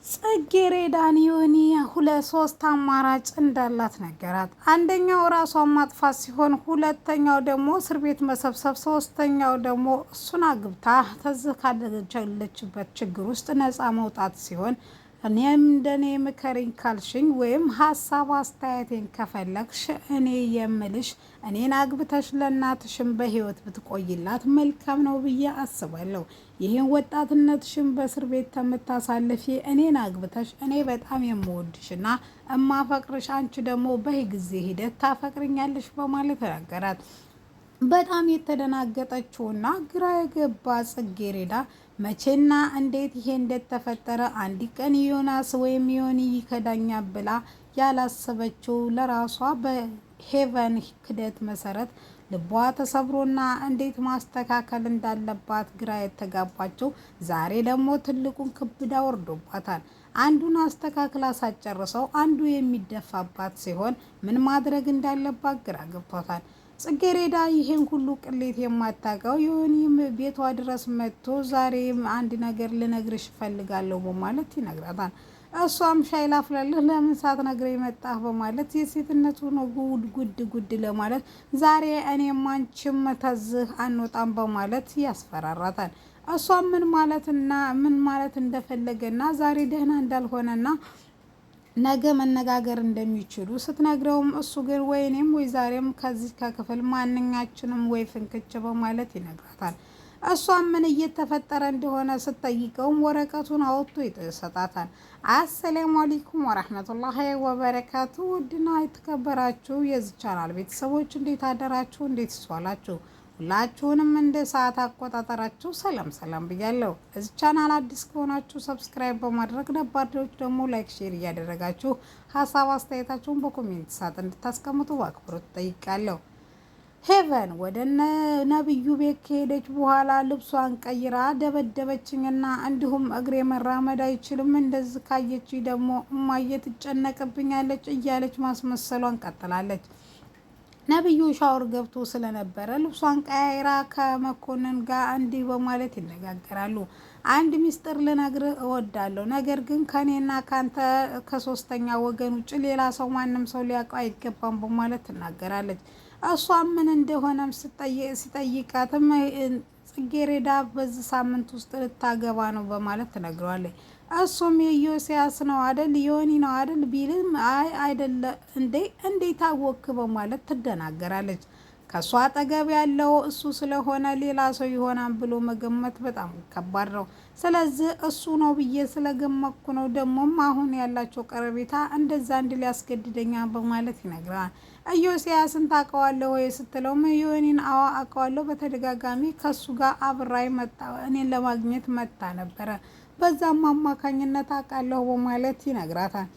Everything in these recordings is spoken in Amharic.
ጽጌረዳን ዮኒ ሁለት ሶስት አማራጭ እንዳላት ነገራት። አንደኛው ራሷን ማጥፋት ሲሆን ሁለተኛው ደግሞ እስር ቤት መሰብሰብ፣ ሶስተኛው ደግሞ እሱን አግብታ ተዝህ ካለችበት ችግር ውስጥ ነፃ መውጣት ሲሆን እኔም እንደኔ ምከሪኝ ካልሽኝ ወይም ሀሳብ አስተያየቴን ከፈለግሽ እኔ የምልሽ እኔን አግብተሽ ለእናትሽም በህይወት ብትቆይላት መልካም ነው ብዬ አስባለሁ። ይህን ወጣትነትሽን በእስር ቤት ከምታሳልፊ እኔን አግብተሽ እኔ በጣም የምወድሽና እማፈቅርሽ አንቺ ደግሞ በጊዜ ሂደት ታፈቅርኛለሽ በማለት ተናገራት። በጣም የተደናገጠችውና ግራ የገባ ጽጌረዳ መቼና እንዴት ይሄ እንደተፈጠረ አንድ ቀን ዮናስ ወይም ዮኒ ይከዳኛ ብላ ያላሰበችው ለራሷ በሄቨን ክደት መሰረት ልቧ ተሰብሮና እንዴት ማስተካከል እንዳለባት ግራ የተጋባችው ዛሬ ደግሞ ትልቁን ክብዳ ወርዶባታል። አንዱን አስተካክላ ሳጨርሰው አንዱ የሚደፋባት ሲሆን ምን ማድረግ እንዳለባት ግራ ገብቷታል። ጽጌረዳ ይሄን ሁሉ ቅሌት የማታውቀው ዮኒም ቤቷ ድረስ መጥቶ ዛሬ አንድ ነገር ልነግርሽ እፈልጋለሁ በማለት ይነግራታል። እሷም ሻይ ላፍላለህ ለምን ሳትነግረኝ መጣህ በማለት የሴትነቱ ነው ጉድ ለማለት ዛሬ እኔም አንቺም ተዝህ አንወጣም በማለት ያስፈራራታል። እሷም ምን ማለት እንደፈለገና ዛሬ ደህና እንዳልሆነና ነገ መነጋገር እንደሚችሉ ስትነግረውም እሱ ግን ወይኔም ወይ ዛሬም ከዚህ ከክፍል ማንኛችንም ወይ ፍንክች በማለት ይነግራታል። እሷም ምን እየተፈጠረ እንደሆነ ስትጠይቀውም ወረቀቱን አውጥቶ ይሰጣታል። አሰላሙ አለይኩም ወራህመቱላሂ ወበረካቱ። ውድና የተከበራችሁ የዚህ ቻናል ቤተሰቦች እንዴት አደራችሁ? እንዴት ይሷላችሁ? ሁላችሁንም እንደ ሰዓት አቆጣጠራችሁ ሰላም ብያለሁ። እዚህ ቻናል አዲስ ከሆናችሁ ሰብስክራይብ በማድረግ ነባሮች ደግሞ ላይክ ሼር እያደረጋችሁ ሀሳብ አስተያየታችሁን በኮሜንት ሳጥን እንድታስቀምጡ በአክብሮት ጠይቃለሁ። ሄቨን ወደ ነብዩ ቤት ከሄደች በኋላ ልብሷን ቀይራ ደበደበችኝና እንዲሁም እግሬ መራመድ አይችልም እንደዚህ ካየች ደግሞ እማዬ ትጨነቅብኛለች እያለች ማስመሰሏን ቀጥላለች። ነብዩ ሻወር ገብቶ ስለነበረ ልብሷን ቀያይራ ከመኮንን ጋር እንዲህ በማለት ይነጋገራሉ። አንድ ሚስጥር ልነግርህ እወዳለሁ፣ ነገር ግን ከኔና ካንተ ከሶስተኛ ወገን ውጭ ሌላ ሰው ማንም ሰው ሊያውቀው አይገባም በማለት ትናገራለች። እሷም ምን እንደሆነም ሲጠይቃትም ጽጌረዳ በዚህ ሳምንት ውስጥ ልታገባ ነው በማለት ትነግረዋለች። እሱም የዮሲያስ ነው አይደል ዮኒ ነው አይደል ቢልም አይደለ እንዴት አወክ በማለት ትደናገራለች። ከሷ አጠገብ ያለው እሱ ስለሆነ ሌላ ሰው ይሆናል ብሎ መገመት በጣም ከባድ ነው። ስለዚህ እሱ ነው ብዬ ስለገመኩ ነው። ደግሞም አሁን ያላቸው ቀረቤታ እንደዛ እንድ ሊያስገድደኛ በማለት ይነግራል። ኢዮስያስን ታውቀዋለህ ወይ ስትለው ዮኒን አዎ አውቀዋለሁ፣ በተደጋጋሚ ከሱ ጋር አብራይ መጣ እኔን ለማግኘት መጣ ነበረ፣ በዛም አማካኝነት አውቃለሁ በማለት ይነግራታል።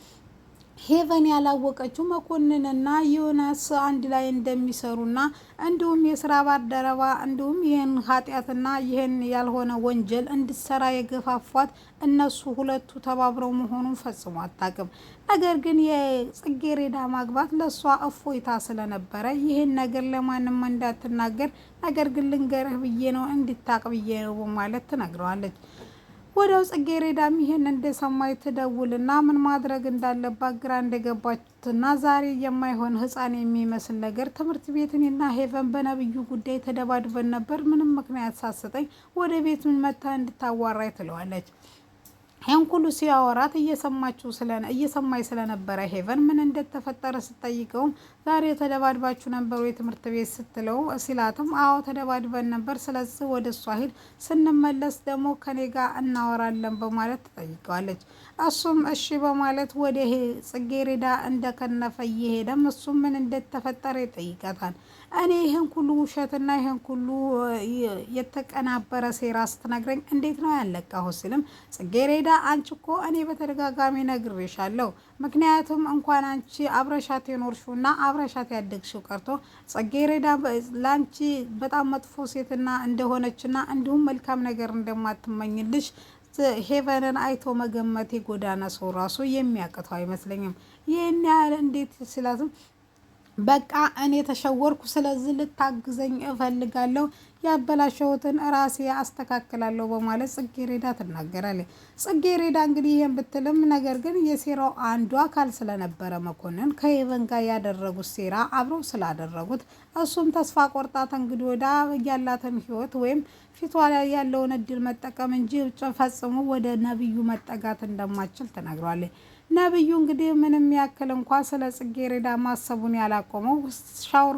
ሄቨን ያላወቀችው መኮንንና ዮናስ አንድ ላይ እንደሚሰሩና እንዲሁም የስራ ባልደረባ እንዲሁም ይህን ኃጢአትና ይህን ያልሆነ ወንጀል እንድትሰራ የገፋፏት እነሱ ሁለቱ ተባብረው መሆኑን ፈጽሞ አታውቅም። ነገር ግን የጽጌረዳ ማግባት ለሷ እፎይታ ስለነበረ ይህን ነገር ለማንም እንዳትናገር፣ ነገር ግን ልንገርህ ብዬ ነው እንድታቅ ብዬ ነው በማለት ትነግረዋለች። ወደው ጽጌረዳም ይሄን እንደሰማይ ትደውልና ምን ማድረግ እንዳለባት ግራ እንደገባችና ዛሬ የማይሆን ህፃን የሚመስል ነገር ትምህርት ቤትንና ሄቨን በነብዩ ጉዳይ ተደባድበን ነበር፣ ምንም ምክንያት ሳትሰጠኝ ወደ ቤት መታ እንድታዋራይ ትለዋለች። ይህን ሁሉ ሲያወራት እየሰማይ ስለነበረ ሄቨን ምን እንደተፈጠረ ስትጠይቀውም ዛሬ ተደባድባችሁ ነበር ወይ ትምህርት ቤት ስትለው ሲላትም አዎ ተደባድበን ነበር፣ ስለዚህ ወደ እሷ ሂድ፣ ስንመለስ ደግሞ ከኔ ጋር እናወራለን በማለት ትጠይቀዋለች። እሱም እሺ በማለት ወደ ጽጌረዳ እንደከነፈ እየሄደም እሱም ምን እንደተፈጠረ ይጠይቃታል። እኔ ይህን ሁሉ ውሸትና ይህን ሁሉ የተቀናበረ ሴራ ስትነግረኝ እንዴት ነው ያለቃሁ ሲልም ጽጌረዳ አንቺ እኮ እኔ በተደጋጋሚ ነግሬሻለሁ፣ ምክንያቱም እንኳን አንቺ አብረሻት የኖርሽውና አብረሻት ያደግሽው ቀርቶ ጽጌረዳ ላንቺ በጣም መጥፎ ሴትና እንደሆነችና እንዲሁም መልካም ነገር እንደማትመኝልሽ ሄቨንን አይቶ መገመት የጎዳና ሰው ራሱ የሚያቅተው አይመስለኝም። ይህን ያህል እንዴት ስላትም በቃ እኔ ተሸወርኩ፣ ስለዚህ ልታግዘኝ እፈልጋለሁ። ያበላሸሁትን ራሴ አስተካክላለሁ በማለት ጽጌረዳ ትናገራለች። ጽጌረዳ እንግዲህ ይህን ብትልም ነገር ግን የሴራው አንዱ አካል ስለነበረ መኮንን ከሄቨን ጋር ያደረጉት ሴራ አብረው ስላደረጉት እሱም ተስፋ ቆርጣት እንግዲህ ወዳ ያላትን ህይወት ወይም ፊቷ ላይ ያለውን እድል መጠቀም እንጂ ፈጽሞ ወደ ነብዩ መጠጋት እንደማትችል ተናግሯለች። ነብዩ እንግዲህ ምንም ያክል እንኳን ስለ ጽጌረዳ ማሰቡን ያላቆመው ሻወር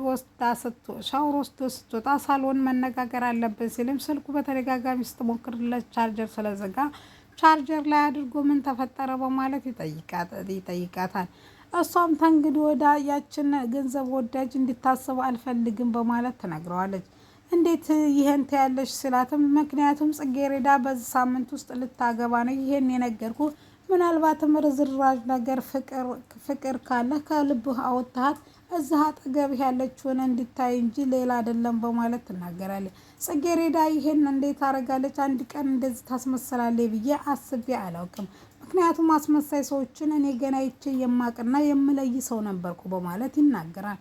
ወስዶ ስትወጣ ሳሎን መነጋገር አለብን ሲልም ስልኩ በተደጋጋሚ ስትሞክርለት ቻርጀር ስለዘጋ ቻርጀር ላይ አድርጎ ምን ተፈጠረ በማለት ይጠይቃታል። እሷም ተንግዲህ ወዳ ያችን ገንዘብ ወዳጅ እንድታስብ አልፈልግም በማለት ትነግረዋለች። እንዴት ይሄን ታያለሽ ስላትም ምክንያቱም ጽጌረዳ በዚህ ሳምንት ውስጥ ልታገባ ነው ይሄን የነገርኩ ምናልባትም ርዝራዥ ነገር ፍቅር ካለ ከልብህ አውጥተሃት እዛ አጠገብህ ያለችውን እንድታይ እንጂ ሌላ አይደለም በማለት ትናገራለች። ጽጌረዳ ይሄን እንዴት አደርጋለች አንድ ቀን እንደዚህ ታስመስላለች ብዬ አስቤ አላውቅም። ምክንያቱም አስመሳይ ሰዎችን እኔ ገና ይቼ የማቅና የምለይ ሰው ነበርኩ በማለት ይናገራል።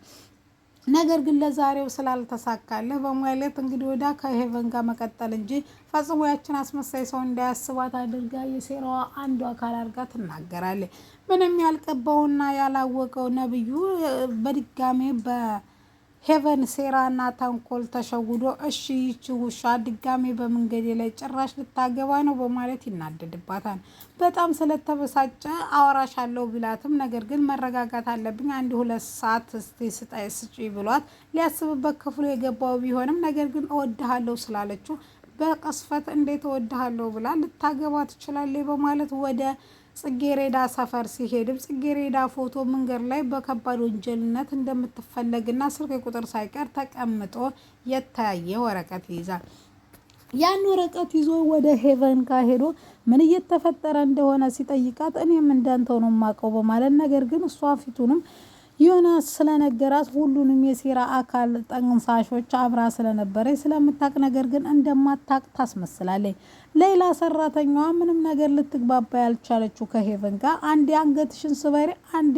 ነገር ግን ለዛሬው ስላልተሳካለ በማለት እንግዲህ ወዳ ከሄቨን ጋር መቀጠል እንጂ ፈጽሞ ያችን አስመሳይ ሰው እንዳያስባት አድርጋ የሴራዋ አንዱ አካል አድርጋ ትናገራለች። ምንም ያልቀባውና ያላወቀው ነብዩ በድጋሜ በሄቨን ሴራና ተንኮል ተሸውዶ እሺ ይቺ ውሻ ድጋሜ በመንገዴ ላይ ጭራሽ ልታገባ ነው በማለት ይናደድባታል። በጣም ስለተበሳጨ አወራሻለሁ ቢላትም ነገር ግን መረጋጋት አለብኝ 1-2 ሰዓት ስጪ ብሏት ሊያስብበት ክፍሉ የገባው ቢሆንም ነገር ግን እወድሃለሁ ስላለችው በቅስፈት እንዴት እወድሃለሁ ብላ ልታገባ ትችላለች በማለት ወደ ጽጌረዳ ሰፈር ሲሄድም ጽጌረዳ ፎቶ መንገድ ላይ በከባድ ወንጀልነት እንደምትፈለግና ስልክ ቁጥር ሳይቀር ተቀምጦ የታየ ወረቀት ይይዛል። ያን ወረቀት ይዞ ወደ ሄቨን ጋር ሄዶ ምን እየተፈጠረ እንደሆነ ሲጠይቃት እኔም እንዳንተው ነው የማውቀው በማለት ነገር ግን እሷ ፊቱንም ዮናስ ስለነገራት ሁሉንም የሴራ አካል ጠንሳሾች አብራ ስለነበረች ስለምታቅ ነገር ግን እንደማታቅ ታስመስላለች። ሌላ ሰራተኛዋ ምንም ነገር ልትግባባ ያልቻለችው ከሄቨን ጋር አንዴ አንገትሽን ስበሪ አንዴ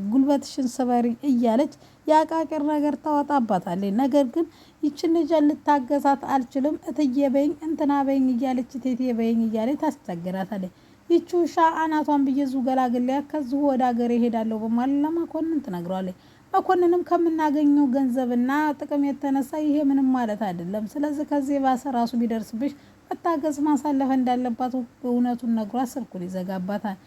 ጉልበትሽን ስበሪ እያለች ያቃቅር ነገር ታወጣባታለች። ነገር ግን ይችን ልጅ ልታገዛት አልችልም እትዬ በይኝ እንትና በይኝ እያለች እቴቴ በይኝ እያለች ታስቸግራታለች። ይቺ ውሻ አናቷን ብየዙ ገላግሊያ ከዚሁ ወደ ሀገር ይሄዳለሁ በማለት ለመኮንን ትነግረዋለች። መኮንንም ከምናገኘው ገንዘብና ጥቅም የተነሳ ይሄ ምንም ማለት አይደለም፣ ስለዚህ ከዚህ ባሰ ራሱ ቢደርስብሽ መታገዝ ማሳለፍ እንዳለባት እውነቱን ነግሯት ስልኩን ይዘጋባታል።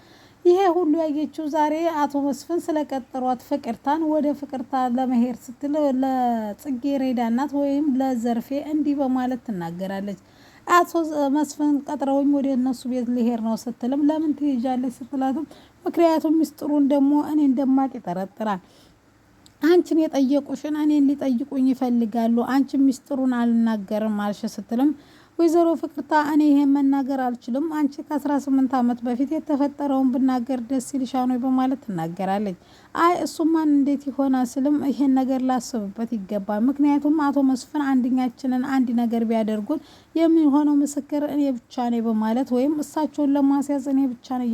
ይሄ ሁሉ ያየችው ዛሬ አቶ መስፍን ስለቀጠሯት ፍቅርታን ወደ ፍቅርታ ለመሄድ ስትል ለጽጌረዳ እናት ወይም ለዘርፌ እንዲህ በማለት ትናገራለች። አቶ መስፍን ቀጥረውኝ ወደ እነሱ ቤት ሊሄድ ነው ስትልም ለምን ትሄጃለች ስትላትም ምክንያቱም ሚስጥሩን ደግሞ እኔ እንደማቅ ይጠረጥራል። አንቺን የጠየቁሽን እኔን ሊጠይቁኝ ይፈልጋሉ፣ አንቺ ሚስጥሩን አልናገርም አልሽ ስትልም ወይዘሮ ፍቅርታ እኔ ይሄን መናገር አልችልም፣ አንቺ ከ18 ዓመት በፊት የተፈጠረውን ብናገር ደስ ይልሻል ወይ በማለት ትናገራለች። አይ እሱማን እንዴት ይሆናል ስልም ይሄን ነገር ላስብበት ይገባል፣ ምክንያቱም አቶ መስፍን አንድኛችንን አንድ ነገር ቢያደርጉት የሚሆነው ምስክር እኔ ብቻ ነኝ በማለት ወይም እሳቸውን ለማስያዝ እኔ ብቻ ነኝ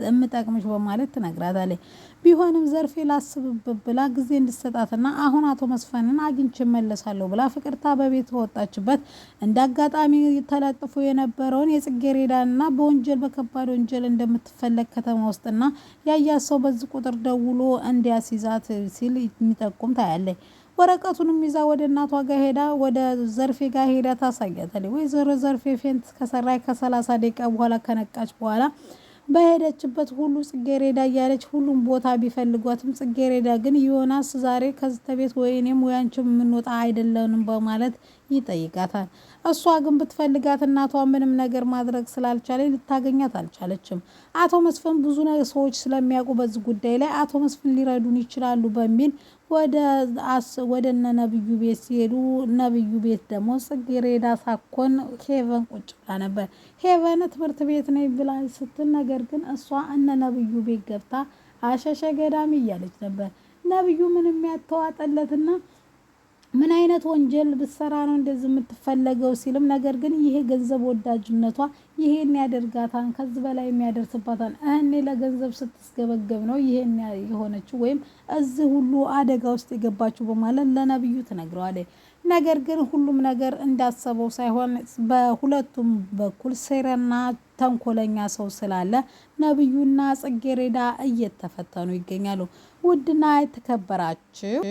የምጠቅምሽ በማለት ትነግራታለች። ቢሆንም ዘርፌ ላስብበት ብላ ጊዜ እንድሰጣትና አሁን አቶ መስፍንን አግኝቼ መለሳለሁ ብላ ፍቅርታ በቤት ወጣችበት እንደ አጋጣሚ ተለጥፎ የነበረውን የጽጌረዳና በወንጀል በከባድ ወንጀል እንደምትፈለግ ከተማ ውስጥና ያያት ሰው በዚህ ቁጥር ደውሎ እንዲያስይዛት ሲል የሚጠቁም ታያለች። ወረቀቱንም ይዛ ወደ እናቷ ጋር ሄዳ ወደ ዘርፌ ጋር ሄዳ ታሳያታለች። ወይዘሮ ዘርፌ ፌንት ከሰራይ ከ30 ደቂቃ በኋላ ከነቃች በኋላ በሄደችበት ሁሉ ጽጌረዳ እያለች ሁሉም ቦታ ቢፈልጓትም ጽጌረዳ ግን ዮናስ ዛሬ ከዚህ ቤት ወይኔም ወያንቺም የምንወጣ አይደለንም በማለት ይጠይቃታል። እሷ ግን ብትፈልጋት እናቷ ምንም ነገር ማድረግ ስላልቻለ ልታገኛት አልቻለችም። አቶ መስፍን ብዙ ሰዎች ስለሚያውቁ በዚህ ጉዳይ ላይ አቶ መስፍን ሊረዱን ይችላሉ በሚል ወደ ነብዩ ቤት ሲሄዱ ነብዩ ቤት ደግሞ ጽጌረዳ ሳኮን ሄቨን ቁጭ ብላ ነበር። ሄቨን ትምህርት ቤት ነኝ ብላ ስትል ነገር ግን እሷ ነብዩ ቤት ገብታ አሸሸ ገዳሚ እያለች ነበር። ነብዩ ምንም ያተዋጠለትና ምን አይነት ወንጀል ብትሰራ ነው እንደዚህ የምትፈለገው ሲልም ነገር ግን ይሄ ገንዘብ ወዳጅነቷ ይሄን ያደርጋታል፣ ከዚህ በላይ የሚያደርስባታል። እኔ ለገንዘብ ስትስገበገብ ነው ይሄን የሆነችው ወይም እዚህ ሁሉ አደጋ ውስጥ የገባችው በማለት ለነብዩ ትነግረዋለች። ነገር ግን ሁሉም ነገር እንዳሰበው ሳይሆን በሁለቱም በኩል ሴራና ተንኮለኛ ሰው ስላለ ነብዩና ጽጌሬዳ እየተፈተኑ ይገኛሉ። ውድና የተከበራችሁ